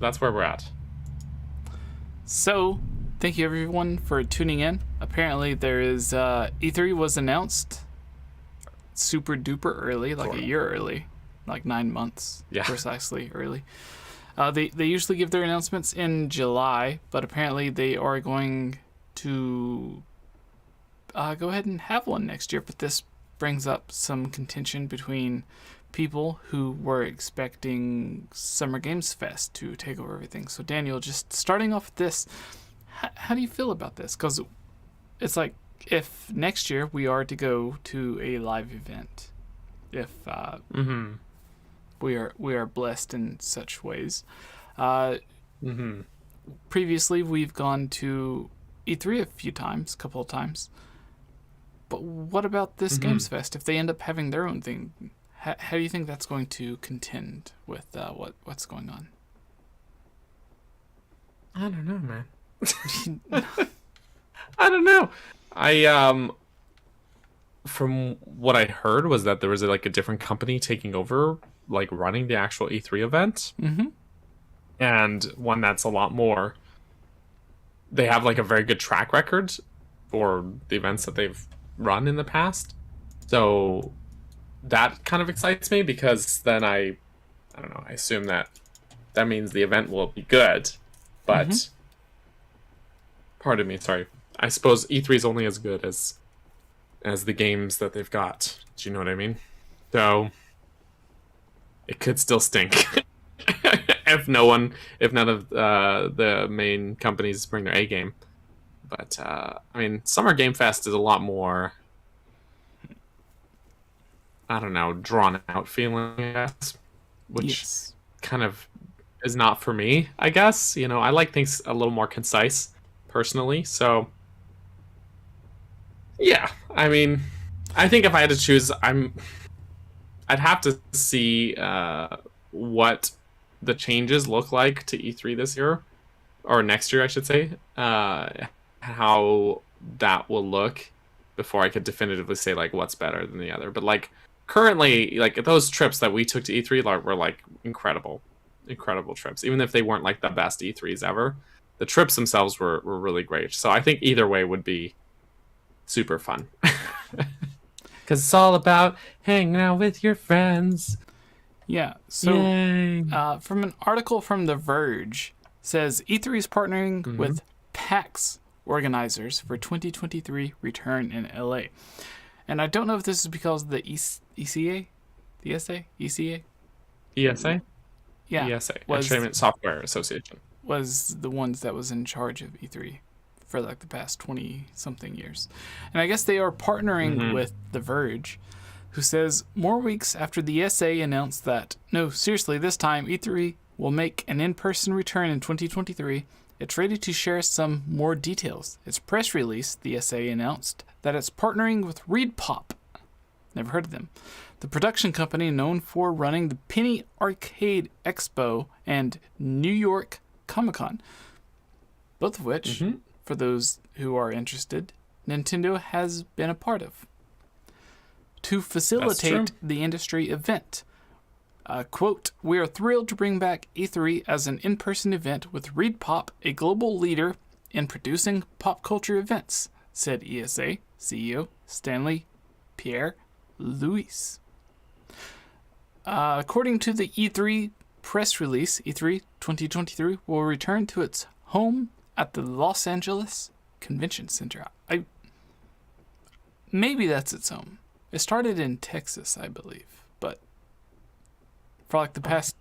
that's where we're at. So, thank you everyone for tuning in. Apparently there is E3 was announced super duper early, like a year early, like 9 months precisely early. They usually give their announcements in July, but apparently they are going to go ahead and have one next year. But this brings up some contention between people who were expecting Summer Games Fest to take over everything. So Daniel, just starting off with this, how do you feel about this? Because it's like, if next year we are to go to a live event, if we are blessed in such ways, previously we've gone to E3 a couple of times, but what about this Games Fest? If they end up having their own thing, how do you think that's going to contend with what's going on? I don't know, man. I don't know. From what I heard was that there was like a different company taking over, like running the actual E3 event, and one that's a lot more. They have like a very good track record for the events that they've run in the past, so that kind of excites me, because then I don't know, I assume that means the event will be good, but pardon me, sorry, I suppose E3 is only as good as the games that they've got. Do you know what I mean? So it could still stink if none of the main companies bring their A game. But I mean, Summer Game Fest is a lot more, I don't know, drawn out feeling, I guess, which kind of is not for me, I guess. You know, I like things a little more concise personally, so yeah. I mean, I think if I had to choose, I'd have to see what the changes look like to E3 this year, or next year, I should say, how that will look before I could definitively say like what's better than the other. But like currently, like those trips that we took to E3 were like incredible trips, even if they weren't like the best E3s ever. The trips themselves were really great. So I think either way would be super fun. Because it's all about hanging out with your friends. Yeah. So from an article from The Verge, says E3 is partnering with PAX organizers for 2023 return in LA. And I don't know if this is because of the ECA? The ESA? ECA? ESA? Yeah. ESA, Entertainment Software Association. Was the ones that was in charge of E3 for like the past 20-something years. And I guess they are partnering with The Verge, who says, more weeks after the ESA announced that, no, seriously, this time E3 will make an in-person return in 2023, it's ready to share some more details. Its press release, the ESA announced that it's partnering with ReedPop. Never heard of them. The production company known for running the Penny Arcade Expo and New York Comic-Con, both of which, for those who are interested, Nintendo has been a part of. To facilitate the industry event, quote, we are thrilled to bring back E3 as an in-person event with ReedPop, a global leader in producing pop culture events, said ESA CEO Stanley Pierre-Louis. According to the E3 press release, E3 2023 will return to its home at the Los Angeles Convention Center. Maybe that's its home. It started in Texas, I believe, but for like the past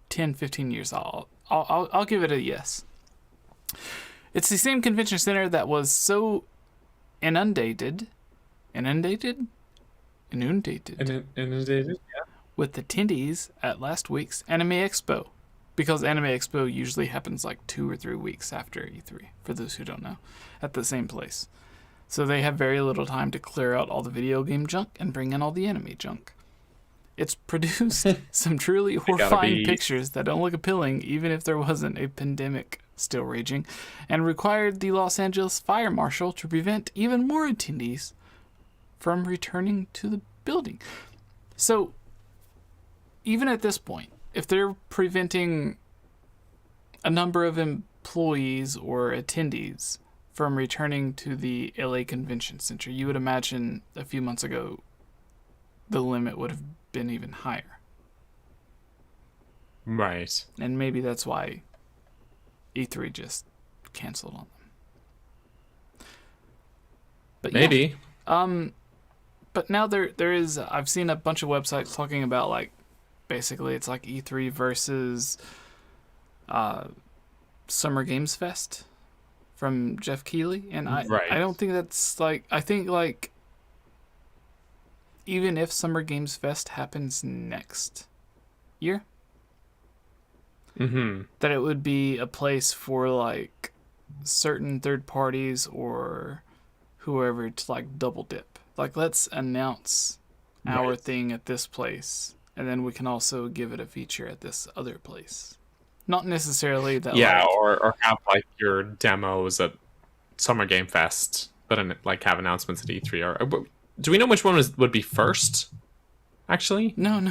10, 15 years, I'll give it a yes. It's the same convention center that was so inundated, yeah, with attendees at last week's Anime Expo, because Anime Expo usually happens like 2 or 3 weeks after E3, for those who don't know, at the same place. So they have very little time to clear out all the video game junk and bring in all the anime junk. It's produced some truly horrifying pictures that don't look appealing, even if there wasn't a pandemic still raging, and required the Los Angeles Fire Marshal to prevent even more attendees from returning to the building. So, even at this point, if they're preventing a number of employees or attendees from returning to the LA Convention Center. You would imagine a few months ago the limit would have been even higher. Right. And maybe that's why E3 just canceled on them. But maybe. Yeah, but now there is, I've seen a bunch of websites talking about, like, basically it's like E3 versus Summer Games Fest from Jeff Keighley, and I don't think that's, like, I think, like, even if Summer Games Fest happens next year, that it would be a place for, like, certain third parties or whoever to, like, double dip. Like, let's announce our thing at this place, and then we can also give it a feature at this other place. Not necessarily that. Yeah, like, or have, like, your demos at Summer Game Fest, but like have announcements at E3. Or do we know which one would be first? Actually, no.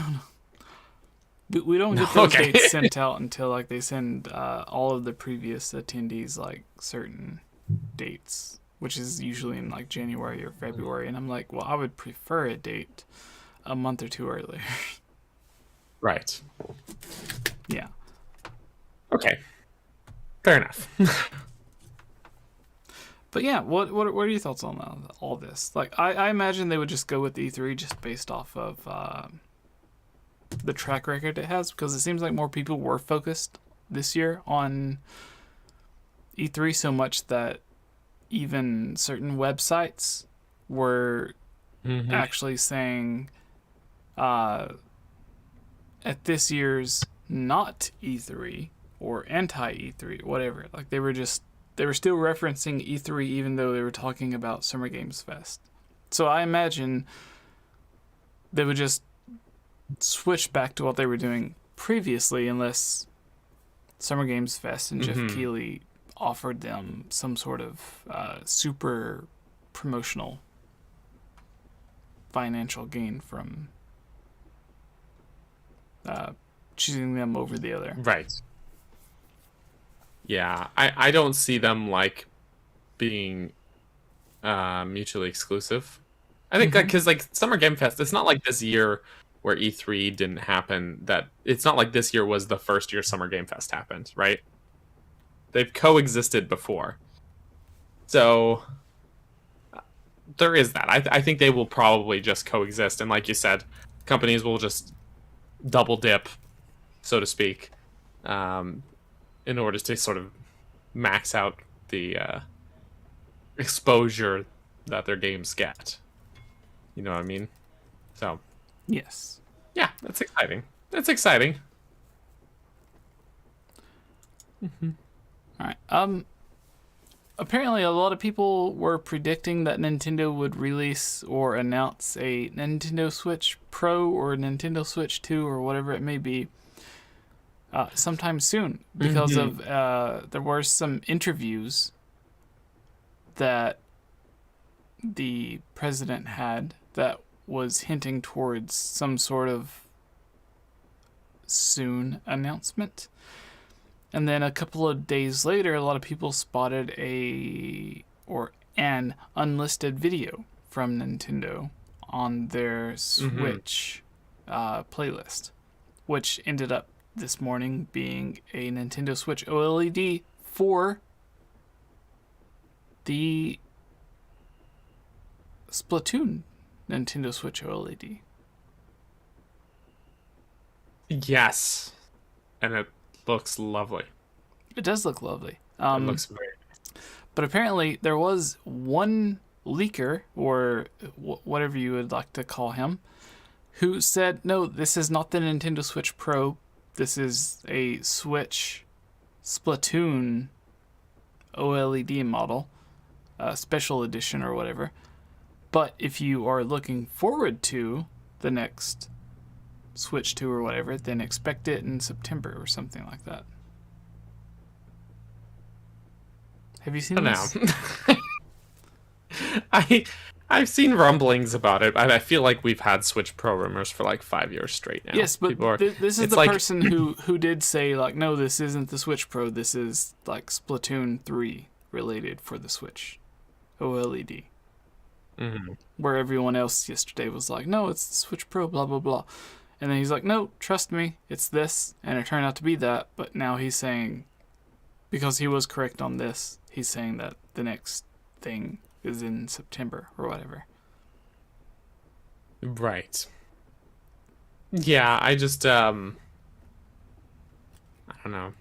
We don't get those dates sent out until, like, they send all of the previous attendees, like, certain dates, which is usually in, like, January or February. And I'm like, well, I would prefer a date a month or two earlier. Right. Yeah. Okay. Fair enough. But yeah, what are your thoughts on all this? Like, I imagine they would just go with E3 just based off of the track record it has, because it seems like more people were focused this year on E3 so much that even certain websites were actually saying at this year's not E3 or anti-E3, whatever. Like, they were still referencing E3 even though they were talking about Summer Games Fest. So I imagine they would just switch back to what they were doing previously, unless Summer Games Fest and Jeff Keighley offered them some sort of super promotional financial gain from choosing them over the other. Right. Yeah, I don't see them, like, being mutually exclusive. I think because, like, Summer Game Fest, it's not like this year where E3 didn't happen. That it's not like this year was the first year Summer Game Fest happened, right? They've coexisted before, so there is that. I think they will probably just coexist, and like you said, companies will just double dip, so to speak, in order to sort of max out the exposure that their games get. You know what I mean? So, yes. Yeah, that's exciting. That's exciting. All right. Apparently a lot of people were predicting that Nintendo would release or announce a Nintendo Switch Pro or Nintendo Switch 2 or whatever it may be sometime soon, because of there were some interviews that the president had that was hinting towards some sort of soon announcement. And then a couple of days later, a lot of people spotted an unlisted video from Nintendo on their Switch playlist, which ended up this morning being a Nintendo Switch OLED for the Splatoon Nintendo Switch OLED. Yes. And it looks lovely. It does look lovely. It looks very nice. But apparently there was one leaker, or whatever you would like to call him, who said, no, this is not the Nintendo Switch Pro. This is a Switch Splatoon OLED model, special edition or whatever. But if you are looking forward to the next Switch 2 or whatever, then expect it in September or something like that. Have you seen this? I I've seen rumblings about it. I feel like we've had Switch Pro rumors for like 5 years straight now. Yes, but this is the person who did say, like, no, this isn't the Switch Pro. This is, like, Splatoon 3 related for the Switch OLED. Mm-hmm. Where everyone else yesterday was like, no, it's the Switch Pro, blah, blah, blah. And then he's like, no, trust me, it's this. And it turned out to be that. But now he's saying, because he was correct on this, he's saying that the next thing is in September or whatever. Right. Yeah, I just I don't know.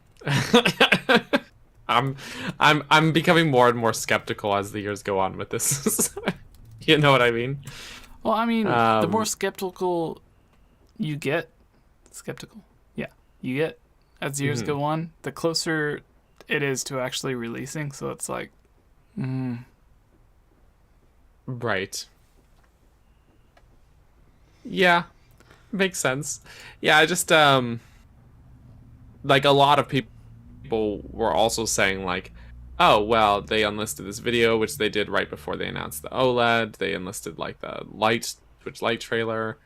I'm becoming more and more skeptical as the years go on with this. You know what I mean? Well, I mean, the more skeptical you get, you get as the years go on, the closer it is to actually releasing. So it's like, right. Yeah, makes sense. Yeah, I just like a lot of people were also saying like, oh well, they unlisted this video, which they did right before they announced the OLED. They enlisted like the Switch Lite trailer.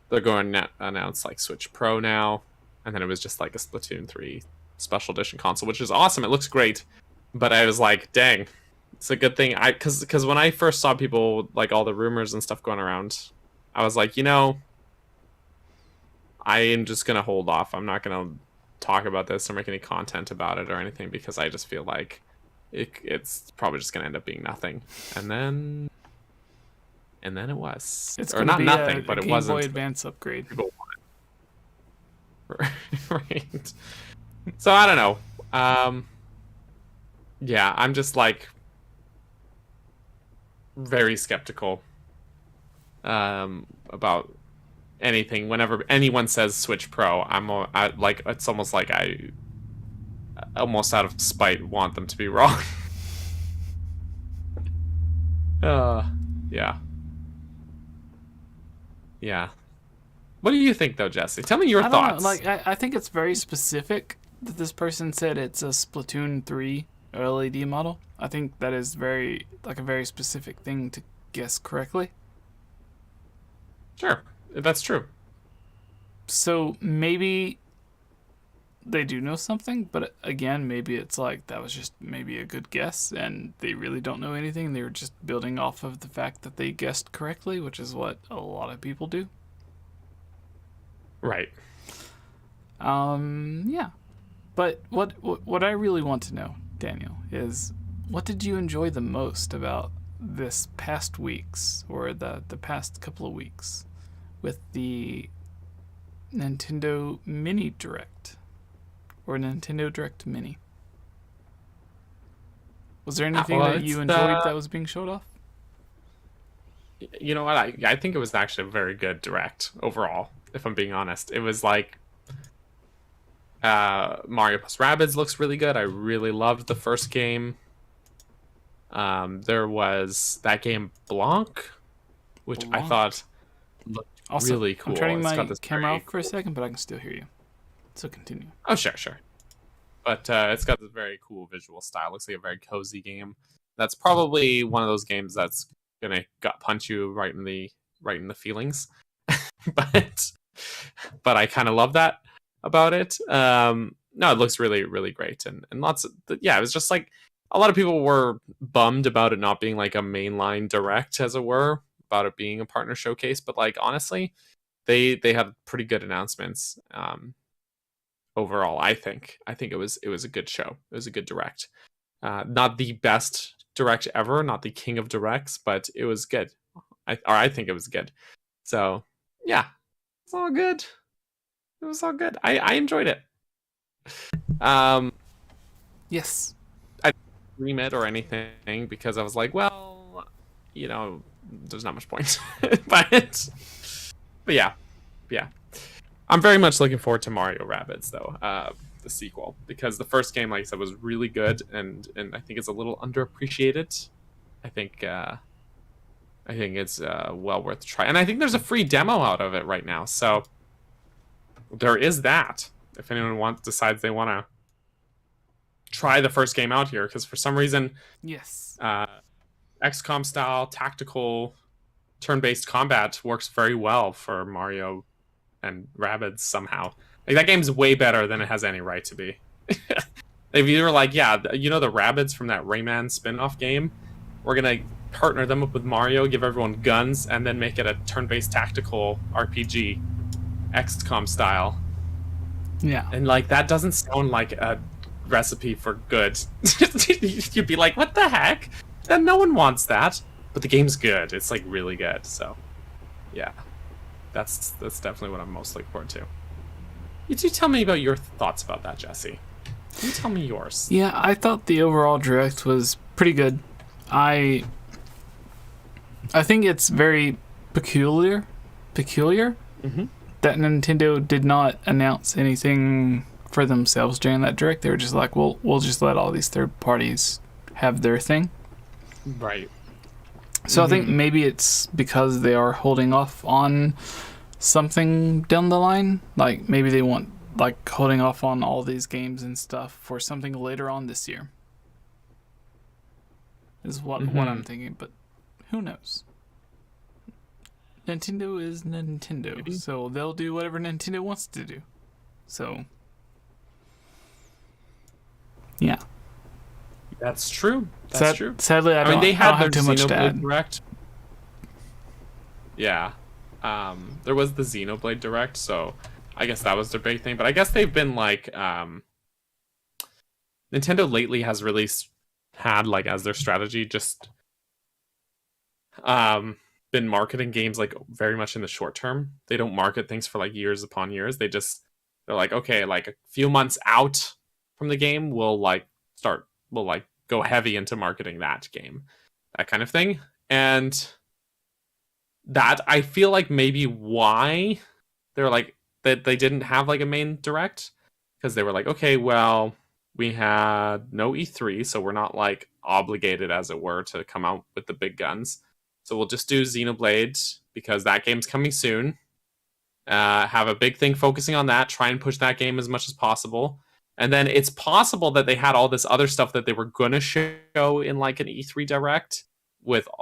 They're going to announce like Switch Pro now, and then it was just like a Splatoon 3 special edition console, which is awesome. It looks great, but I was like, dang, it's a good thing. Because when I first saw people like all the rumors and stuff going around, I was like, you know, I am just gonna hold off. I'm not gonna talk about this or make any content about it or anything because I just feel like it's probably just gonna end up being nothing. And then it was. It's or not be nothing, but it Game wasn't. Boy Advance upgrade. People want it. Right. So I don't know. Yeah, I'm just like very skeptical about anything. Whenever anyone says Switch Pro, I like it's almost like I almost out of spite want them to be wrong. Yeah. Yeah. What do you think though, Jesse? Tell me your thoughts. Like I think it's very specific that this person said it's a Splatoon 3 OLED model. I think that is very a very specific thing to guess correctly. Sure, that's true. So maybe they do know something, but again, maybe it's like that was just maybe a good guess and they really don't know anything. They were just building off of the fact that they guessed correctly, which is what a lot of people do. Right. Yeah. But what I really want to know, Daniel, is what did you enjoy the most about this past weeks or the past couple of weeks with the Nintendo Mini Direct or Nintendo Direct Mini? Was there anything that you enjoyed that was being showed off? You know what? I think it was actually a very good Direct overall, if I'm being honest. It was like Mario plus Rabbids looks really good. I really loved the first game. There was that game Blanc, which I thought looked also really cool. I'm turning my camera off for a second, but I can still hear you. So continue. Oh, sure. But it's got this very cool visual style. Looks like a very cozy game. That's probably one of those games that's gonna gut punch you right in the feelings. but I kind of love that about it. No, it looks really, really great, and lots of it was just like a lot of people were bummed about it not being like a mainline Direct, as it were, about it being a partner showcase. But like honestly, they had pretty good announcements. Overall, I think it was a good show. It was a good Direct. Not the best Direct ever, not the king of Directs, but it was good. I think it was good. So yeah, it's all good. It was all good. I enjoyed it. Yes. I didn't stream it or anything because I was like, well, you know, there's not much point. but yeah. I'm very much looking forward to Mario Rabbids though, the sequel, because the first game, like I said, was really good, and I think it's a little underappreciated. I think it's well worth a try, and I think there's a free demo out of it right now, so there is that. If anyone decides they want to try the first game out here, because for some reason, yes, XCOM style tactical turn-based combat works very well for Mario and Rabbids somehow. Like, that game's way better than it has any right to be. They've either like, yeah, you know, the Rabbids from that Rayman spin-off game, we're gonna partner them up with Mario, give everyone guns, and then make it a turn-based tactical RPG, XCOM style. Yeah. And like, that doesn't sound like a recipe for good. You'd be like, what the heck? Then no one wants that. But the game's good. It's like really good. So yeah, that's definitely what I'm most looking forward to. You do tell me about your thoughts about that, Jesse. You tell me yours. Yeah, I thought the overall direct was pretty good. I think it's very peculiar that Nintendo did not announce anything for themselves during that direct. They were just like, well, we'll just let all these third parties have their thing. Right. So I think maybe it's because they are holding off on something down the line. Like, maybe they want, like, holding off on all these games and stuff for something later on this year. Is what I'm thinking, but who knows? Nintendo is Nintendo, maybe. So they'll do whatever Nintendo wants to do. So, yeah. That's true. That's true. Sadly, I mean, they had their have too much to add. Direct. Yeah. There was the Xenoblade Direct, so I guess that was their big thing. But I guess they've been like, Nintendo lately has had like as their strategy just been marketing games like very much in the short term. They don't market things for like years upon years. They're like, okay, like a few months out from the game, we'll go heavy into marketing that game, that kind of thing. And that, I feel like maybe why they're like that they didn't have like a main direct, because they were like, okay, well, we had no E3, so we're not like obligated, as it were, to come out with the big guns. So we'll just do Xenoblade because that game's coming soon. Have a big thing focusing on that, try and push that game as much as possible. And then it's possible that they had all this other stuff that they were going to show in like an E3 Direct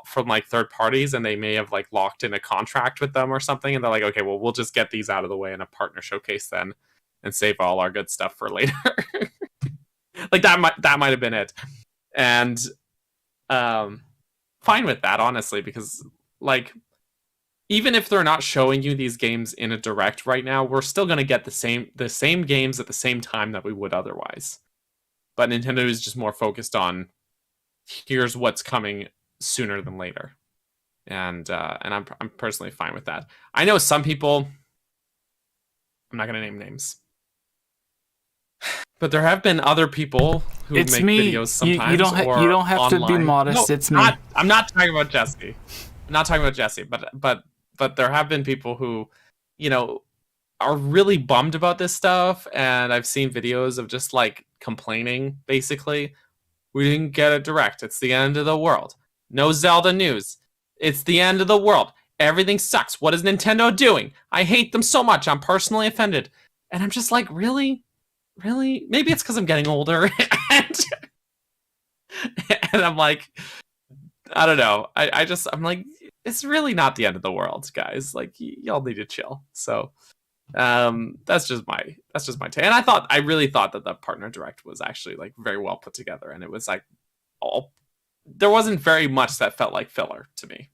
from like third parties, and they may have like locked in a contract with them or something. And they're like, okay, well, we'll just get these out of the way in a partner showcase then and save all our good stuff for later. Like that might have been it. And fine with that, honestly, because like, even if they're not showing you these games in a direct right now, we're still going to get the same games at the same time that we would otherwise. But Nintendo is just more focused on, here's what's coming sooner than later. And I'm personally fine with that. I know some people, I'm not going to name names, but there have been other people who make videos sometimes. You don't have to be modest. No, it's me. I'm not talking about Jesse. I'm not talking about Jesse, but there have been people who, you know, are really bummed about this stuff, and I've seen videos of just like complaining, basically. We didn't get a direct. It's the end of the world. No Zelda news. It's the end of the world. Everything sucks. What is Nintendo doing? I hate them so much. I'm personally offended. And I'm just like, really? Really? Maybe it's because I'm getting older. and I'm like, I don't know. I'm like, it's really not the end of the world, guys. Like, y'all need to chill. So that's just my take. And I really thought that the partner direct was actually like very well put together, and it was like there wasn't very much that felt like filler to me.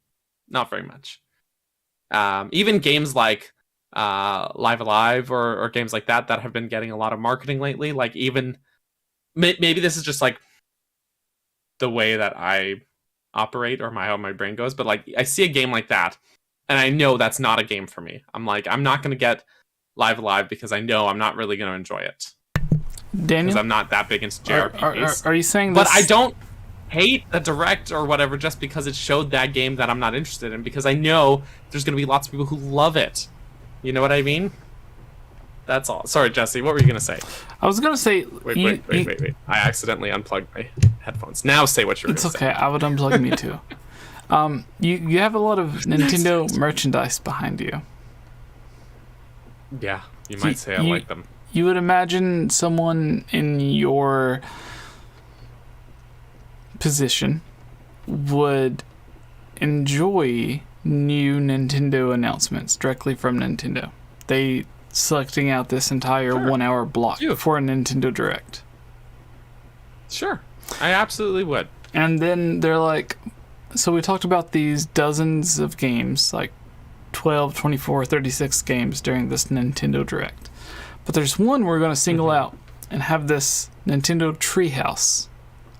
Not very much. Even games like Live Alive or games like that have been getting a lot of marketing lately. Like, even maybe this is just like the way that I operate or how my brain goes, but like I see a game like that and I know that's not a game for me. I'm like, I'm not going to get Live Alive because I know I'm not really going to enjoy it. Daniel, because I'm not that big into JRPGs. Are you saying this? But I don't hate the direct or whatever just because it showed that game that I'm not interested in, because I know there's going to be lots of people who love it. You know what I mean? That's all. Sorry, Jesse, what were you going to say? I was going to say... Wait. I accidentally unplugged my headphones. Now say what you're going to say. It's okay. I would unplug me too. You have a lot of Nintendo merchandise behind you. Yeah, you might say I like them. You would imagine someone in your position would enjoy new Nintendo announcements directly from Nintendo. They selecting out this entire 1 hour block for a Nintendo Direct. Sure. I absolutely would. And then they're like, so we talked about these dozens of games, like 12, 24, 36 games during this Nintendo Direct. But there's one we're going to single out and have this Nintendo Treehouse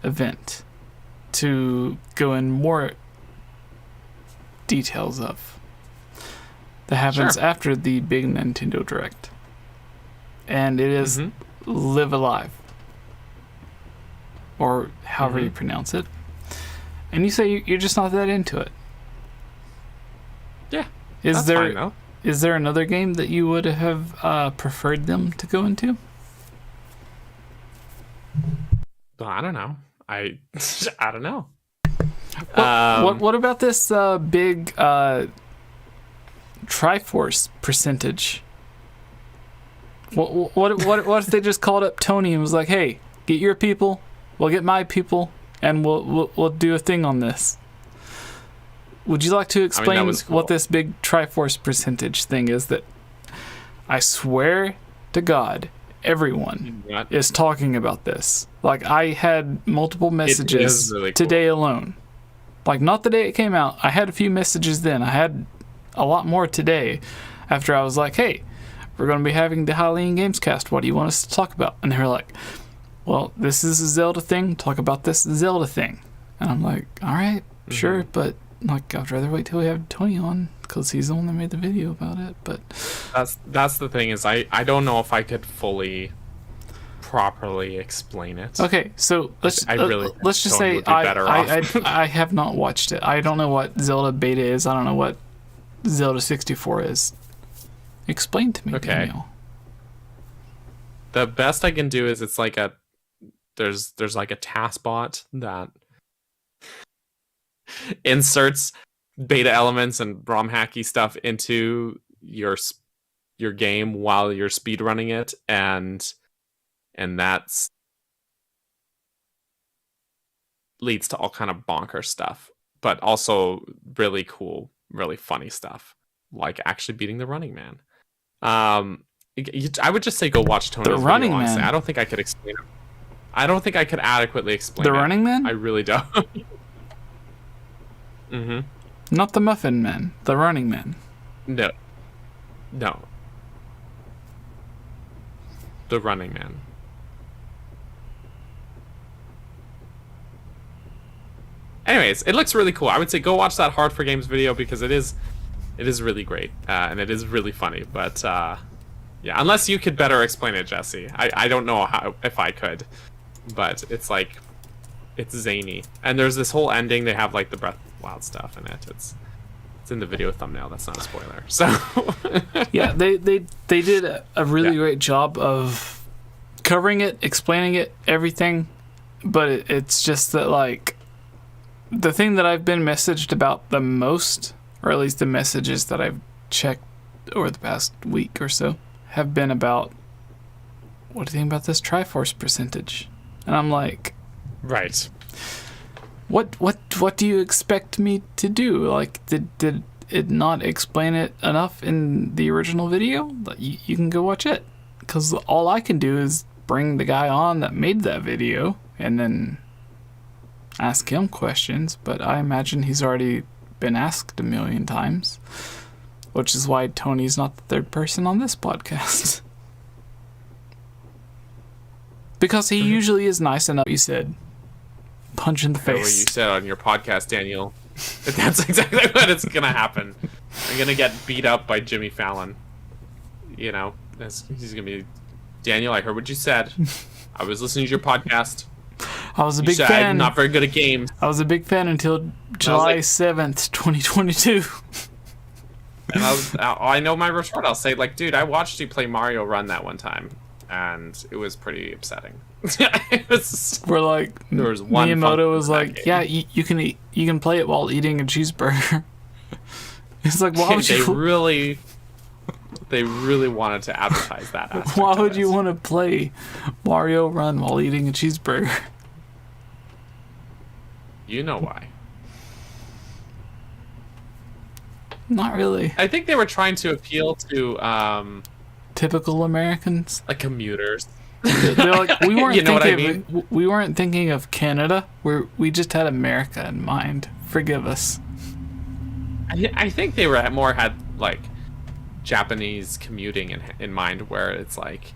event to go in more details of. That happens after the big Nintendo Direct. And it is Live Alive. Or however you pronounce it. And you say you're just not that into it. Yeah. Is there another game that you would have preferred them to go into? Well, I don't know. I don't know. What about this big Triforce percentage? What if they just called up Tony and was like, "Hey, get your people, we'll get my people, and we'll do a thing on this." Would you like to explain what this big Triforce percentage thing is? That I swear to God, everyone is talking about this. Like, I had multiple messages today alone. Like, not the day it came out. I had a few messages then. I had a lot more today after I was like, "Hey, we're going to be having the Hylian Gamescast. What do you want us to talk about?" And they were like, "Well, this is a Zelda thing. Talk about this Zelda thing." And I'm like, "All right, sure, but like, I'd rather wait till we have Tony on because he's the one that made the video about it." But that's the thing is I don't know if I could fully properly explain it. Okay, so let's just say I have not watched it. I don't know what Zelda Beta is. I don't know what Zelda 64 is. Explain to me, Daniel. The best I can do is it's like there's like a task bot that inserts beta elements and ROM hacky stuff into your game while you're speedrunning it, and that's leads to all kind of bonker stuff, but also really cool, really funny stuff, like actually beating the Running Man. I would just say go watch Tony's video, Running honestly. Man. I don't think I could explain it. I don't think I could adequately explain the Running Man. I really don't. Not the Muffin Man. The Running Man. No. The Running Man. Anyways, it looks really cool. I would say go watch that Hard for Games video because it is really great and it is really funny. But yeah, unless you could better explain it, Jesse. I don't know if I could, but it's like it's zany. And there's this whole ending. They have like the Breath of the Wild stuff in it. It's in the video thumbnail. That's not a spoiler. So yeah, they did a really great job of covering it, explaining it, everything. But it's just that, like, the thing that I've been messaged about the most, or at least the messages that I've checked over the past week or so, have been about, what do you think about this Triforce percentage? And I'm like, right. What do you expect me to do? Like, did it not explain it enough in the original video? You can go watch it. Because all I can do is bring the guy on that made that video and then ask him questions. But I imagine he's already been asked a million times. Which is why Tony's not the third person on this podcast. Because he usually is nice enough, you said. Punch in the face. What you said on your podcast, Daniel. That's exactly what it's gonna happen. I'm gonna get beat up by Jimmy Fallon. You know, he's gonna be, Daniel, I heard what you said. I was listening to your podcast. I was a big fan. I'm not very good at games. I was a big fan until July 7th, 2022. And I know my retort. I'll say, like, dude, I watched you play Mario Run that one time, and it was pretty upsetting. We're like, there was one Miyamoto was like, yeah, you can play it while eating a cheeseburger. It's like, why would they really wanted to advertise that. Why would you want to play Mario Run while eating a cheeseburger? You know why. Not really. I think they were trying to appeal to Typical Americans. like commuters. They're like, we weren't You know what I we weren't thinking of Canada. We just had America in mind. Forgive us. I think they were more had like Japanese commuting in mind, where it's like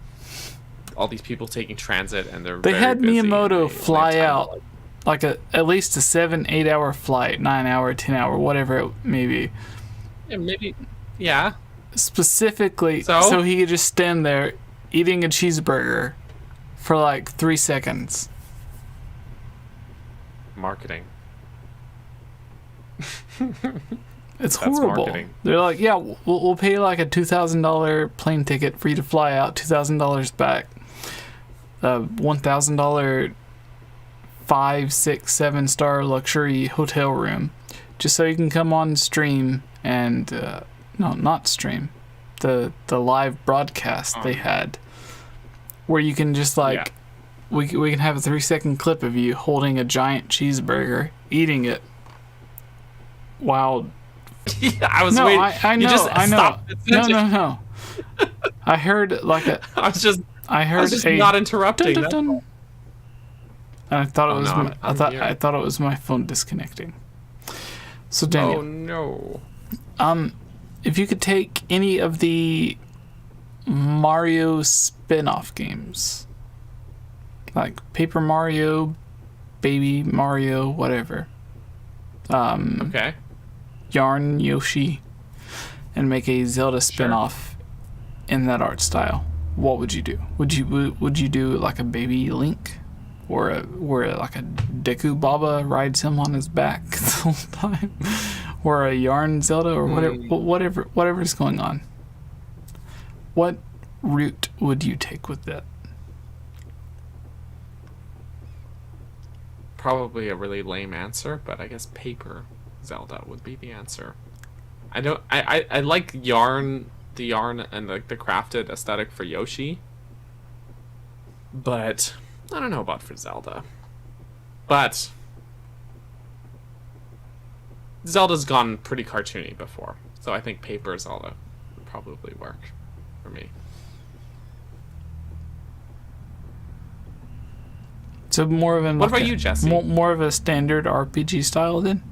all these people taking transit and they're They very had busy Miyamoto and they fly only have time out to, like at least a 7-8 hour flight, 9 hour, 10 hour, whatever it may be. yeah, maybe, yeah. Specifically, So? so he could just stand there eating a cheeseburger for like 3 seconds. Marketing. It's That's horrible. marketing. They're like, yeah, we'll pay like a $2,000 plane ticket for you to fly out, $2,000 back, $1,000 5, 6, 7-star luxury hotel room, just so you can come on stream and no, not stream, the live broadcast they had, where you can just like, we can have a 3-second clip of you holding a giant cheeseburger, eating it, while. Yeah, I was No, waiting. I know, You just I know. stopped No. I heard like a. I was just a not interrupting. dun, dun, dun. And I thought it was. no, I thought it was my phone disconnecting. So Daniel, Oh no. if you could take any of the Mario spin-off games, like Paper Mario, Baby Mario, whatever. Okay. Yarn Yoshi, and make a Zelda spin-off in that art style, what would you do? Would you do like a baby Link, or like a Deku Baba rides him on his back the whole time, or a Yarn Zelda, or whatever is going on? What route would you take with that? Probably a really lame answer, but I guess Paper Zelda would be the answer. I like the yarn and the crafted aesthetic for Yoshi, but I don't know about for Zelda. But Zelda's gone pretty cartoony before, so I think Paper Zelda would probably work for me. So more of an. What about you, Jessie? More of a standard RPG style then?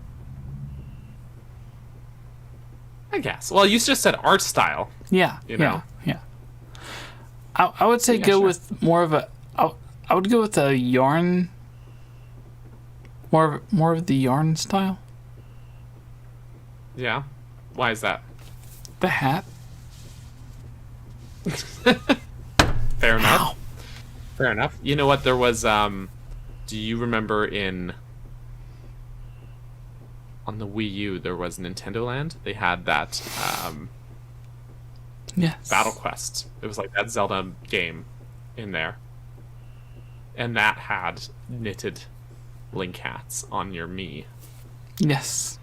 I guess. Well, you just said art style. Yeah, You know? yeah. I would say Yeah, go sure. with more of a. I would go with a yarn. More of the yarn style. Yeah. Why is that? The hat. Fair enough. Fair enough. You know what? There was. Do you remember on the Wii U, there was Nintendo Land? They had that Yes. Battle Quest. It was like that Zelda game in there. And that had knitted Link hats on your Mii. Yes.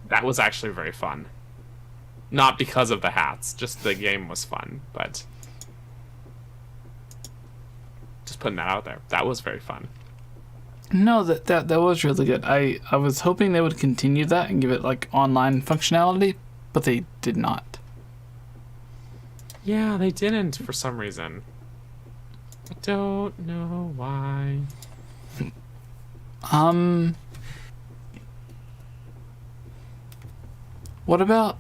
That was actually very fun. Not because of the hats, just the game was fun, but just putting that out there. That was very fun. No, that was really good. I was hoping they would continue that and give it like online functionality, but they did not. Yeah, they didn't for some reason. I don't know why. What about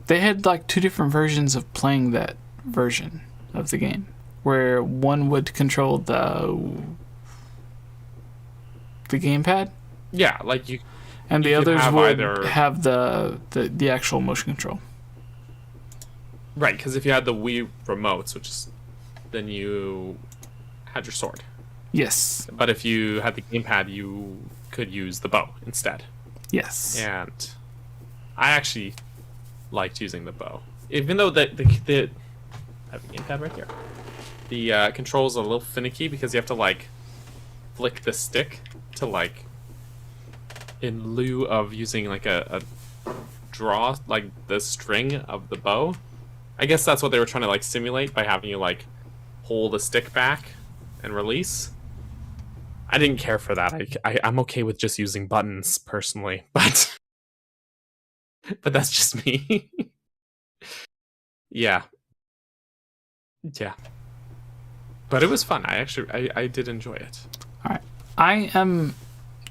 They had like 2 different versions of playing that version of the game, where one would control the gamepad, Yeah, like you and the you could others have would either- have the actual motion control. right, because if you had the Wii remotes, then you had your sword. Yes. But if you had the gamepad, you could use the bow instead. Yes. And I actually liked using the bow, even though I have the gamepad right here. The controls are a little finicky because you have to like flick the stick to like, in lieu of using like a draw, like the string of the bow. I guess that's what they were trying to like simulate by having you like hold a stick back and release. I didn't care for that. I'm okay with just using buttons personally, but that's just me. Yeah. But it was fun. I did enjoy it. All right. I am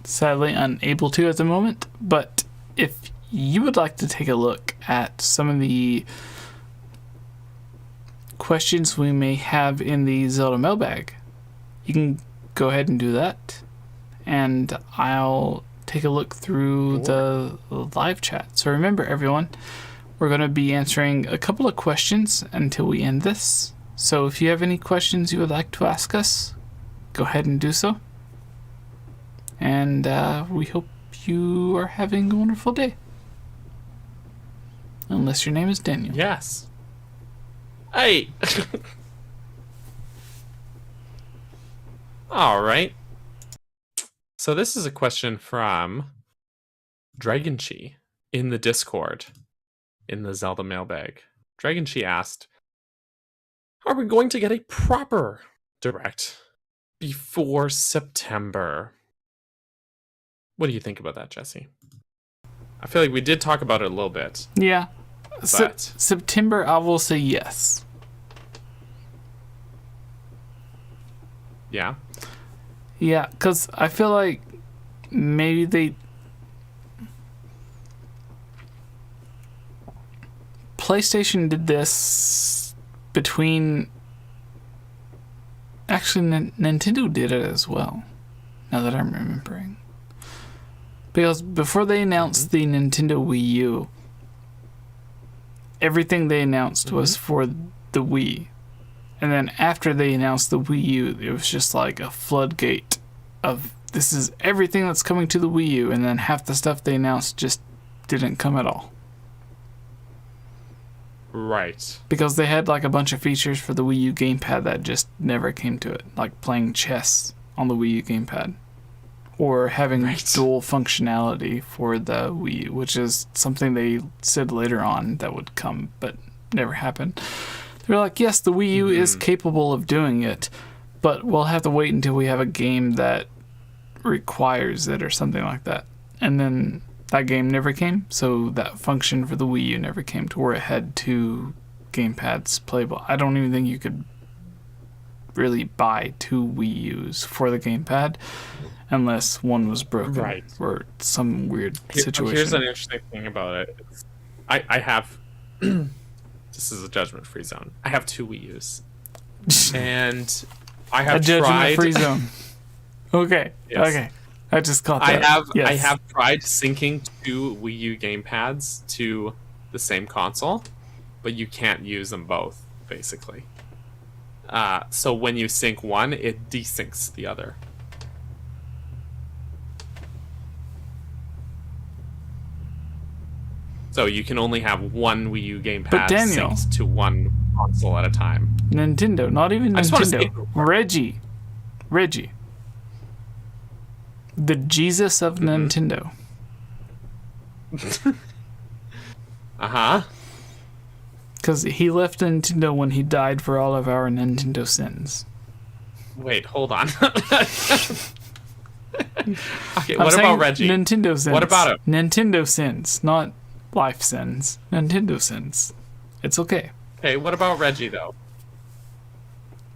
sadly unable to at the moment, but if you would like to take a look at some of the questions we may have in the Zelda mailbag, you can go ahead and do that, and I'll take a look through the live chat. So remember, everyone, we're going to be answering a couple of questions until we end this. So if you have any questions you would like to ask us, go ahead and do so. And we hope you are having a wonderful day. Unless your name is Daniel. Yes. Hey! All right. So this is a question from 𝗏𝗏𝗃𝗍 in the Discord, in the Zelda mailbag. 𝗏𝗏𝗃𝗍 asked, are we going to get a proper Direct before September? What do you think about that, Jessie? I feel like we did talk about it a little bit. Yeah. But September, I will say yes. Yeah? Yeah, because I feel like maybe they... PlayStation did this between... Actually, Nintendo did it as well, now that I'm remembering. Because before they announced the Nintendo Wii U, everything they announced was for the Wii. And then after they announced the Wii U, it was just like a floodgate of this is everything that's coming to the Wii U, and then half the stuff they announced just didn't come at all. Right. Because they had like a bunch of features for the Wii U gamepad that just never came to it, like playing chess on the Wii U gamepad. Or having dual functionality for the Wii U, which is something they said later on that would come, but never happened. They're like, yes, the Wii U is capable of doing it, but we'll have to wait until we have a game that requires it or something like that. And then that game never came, so that function for the Wii U never came to where it had two gamepads playable. I don't even think you could really buy two Wii U's for the gamepad unless one was broken or some weird situation. Here's an interesting thing about it. I have... this is a judgment-free zone. I have two Wii U's. And I have a judgment-free zone. Okay. Yes. Okay. I just caught that. I have tried syncing two Wii U gamepads to the same console, but you can't use them both, basically. So when you sync one, it desyncs the other. So you can only have one Wii U gamepad synced to one console at a time. Nintendo, not even Nintendo. Reggie. The Jesus of Nintendo. Uh-huh. Because he left Nintendo when he died for all of our Nintendo sins. Wait, hold on. Okay, what about Reggie? Nintendo sins. What about him? Nintendo sins, not life sins. Nintendo sins. It's okay. Okay, what about Reggie, though?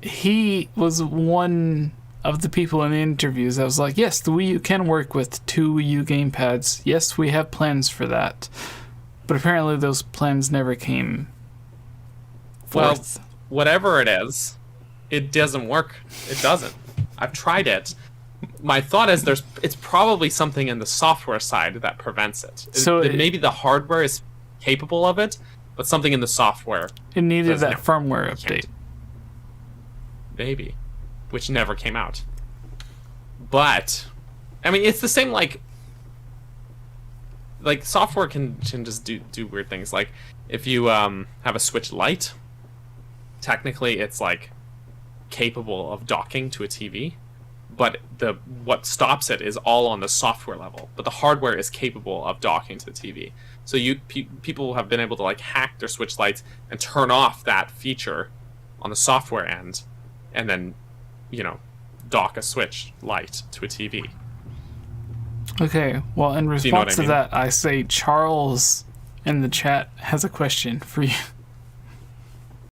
He was one of the people in the interviews that was like, yes, the Wii U can work with two Wii U gamepads. Yes, we have plans for that. But apparently those plans never came forth. Well, whatever it is, it doesn't work. It doesn't. I've tried it. My thought is it's probably something in the software side that prevents it. So maybe the hardware is capable of it, but something in the software. It needed that firmware update. Maybe. Which never came out. But, I mean, it's the same, like software can just do weird things. Like, if you have a Switch Lite, technically it's, like, capable of docking to a TV. But what stops it is all on the software level. But the hardware is capable of docking to the TV. So people have been able to like hack their Switch Lites and turn off that feature on the software end, and then dock a Switch Lite to a TV. Okay, well, in you know what response I to mean? that, I say Charles in the chat has a question for you.